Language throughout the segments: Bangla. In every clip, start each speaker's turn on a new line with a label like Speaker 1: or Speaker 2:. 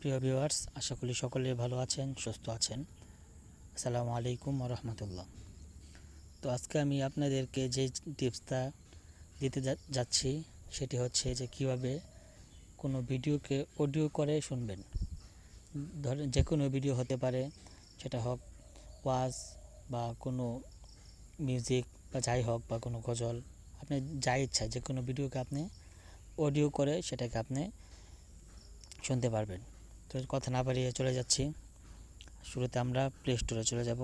Speaker 1: প্রিয় ভিউয়ার্স, আশা করি সকলে ভালো আছেন, সুস্থ আছেন। আসসালামু আলাইকুম ওয়া রাহমাতুল্লাহ। তো আজকে আমি আপনাদেরকে যে টিপসটা দিতে যাচ্ছি সেটি হচ্ছে যে কিভাবে কোনো ভিডিওকে অডিও করে শুনবেন। ধরেন যে কোনো ভিডিও হতে পারে, সেটা হোক ওয়াজ বা কোনো মিউজিক বা যাই হোক বা কোনো গজল, আপনি যা ইচ্ছা যে কোনো ভিডিওকে আপনি অডিও করে সেটাকে আপনি শুনতে পারবেন। তো কথা না বাড়িয়ে চলে যাচ্ছি। শুরুতে আমরা প্লে স্টোরে চলে যাব।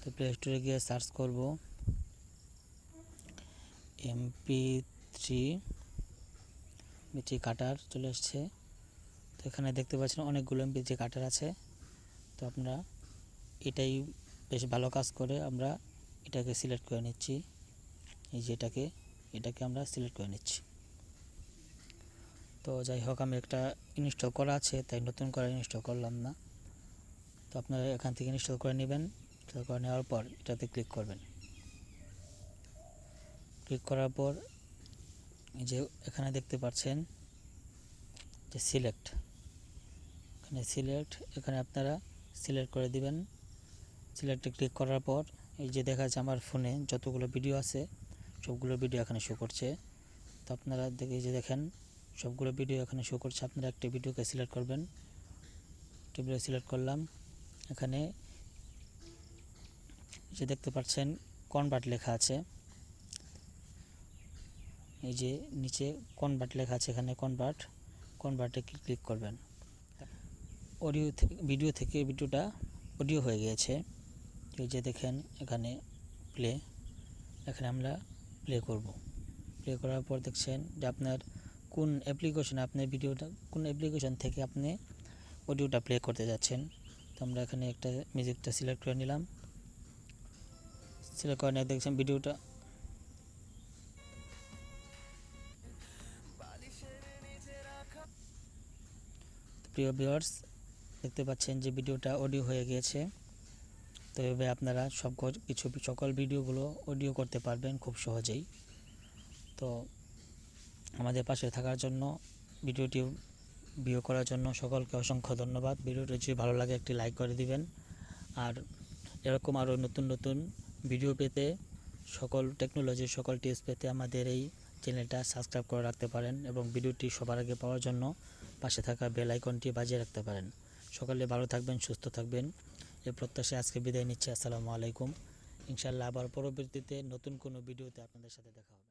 Speaker 1: তো প্লে স্টোরে গিয়ে সার্চ করব MP3 কাটার। চলে আসছে। তো এখানে দেখতে পাচ্ছেন অনেকগুলো MP3 কাটার আছে। তো আমরা এটাই বেশ ভালো কাজ করে, আমরা এটাকে সিলেক্ট করে নিচ্ছি। এই যে এটাকে আমরা সিলেক্ট করে নিচ্ছি। তো যাই হোক, আমি একটা ইনস্টল করা আছে তাই নতুন করে ইনস্টল করলাম না। তো আপনারা এখান থেকে ইনস্টল করে নেবেন। ইনস্টল করে নেওয়ার পর এটাতে ক্লিক করবেন। ক্লিক করার পর এই যে এখানে দেখতে পাচ্ছেন যে এখানে আপনারা সিলেক্ট করে দিবেন। সিলেক্টে ক্লিক করার পর এই যে দেখা যাচ্ছে আমার ফোনে যতগুলো ভিডিও আছে সবগুলো ভিডিও এখানে শো করছে। তো আপনারা দেখেন সবগুলো ভিডিও এখানে শো করছে। আপনারা একটা ভিডিওকে সিলেক্ট করবেন। একটা ভিডিও সিলেক্ট করলাম। এখানে যে দেখতে পাচ্ছেন কনভার্ট লেখা আছে, এই যে নিচে কনভার্ট লেখা আছে, এখানে কনভার্টে ক্লিক করবেন। ভিডিওটা অডিও হয়ে গিয়েছে। এই যে দেখেন এখানে এখানে আমরা প্লে করব। প্লে করার পর দেখছেন যে আপনার কোন অ্যাপ্লিকেশন থেকে আপনি অডিওটা প্লে করতে যাচ্ছেন। তো আমরা এখানে একটা মিউজিকটা সিলেক্ট করে নিলাম। সিলেক্ট করে নিয়ে দেখছেন ভিডিওটা প্রিয় ভিউয়ার্স, দেখতে পাচ্ছেন যে ভিডিওটা অডিও হয়ে গিয়েছে। তো এভাবে আপনারা সকল ভিডিওগুলো অডিও করতে পারবেন খুব সহজেই। তো আমাদের পাশে থাকার জন্য, ভিডিওটি ভিউ করার জন্য সকলকে অসংখ্য ধন্যবাদ। ভিডিওটি যদি ভালো লাগে একটি লাইক করে দিবেন। আর এরকম আরও নতুন নতুন ভিডিও পেতে, সকল টেকনোলজির সকল টিপস পেতে আমাদের এই চ্যানেলটা সাবস্ক্রাইব করে রাখতে পারেন এবং ভিডিওটি সবার আগে পাওয়ার জন্য পাশে থাকা বেল আইকনটি বাজিয়ে রাখতে পারেন। সকলে ভালো থাকবেন, সুস্থ থাকবেন, এই প্রত্যাশায় আজকে বিদায় নিচ্ছি। আসসালামু আলাইকুম। ইনশাআল্লাহ আবার পরবর্তীতে নতুন কোনো ভিডিওতে আপনাদের সাথে দেখা হবে।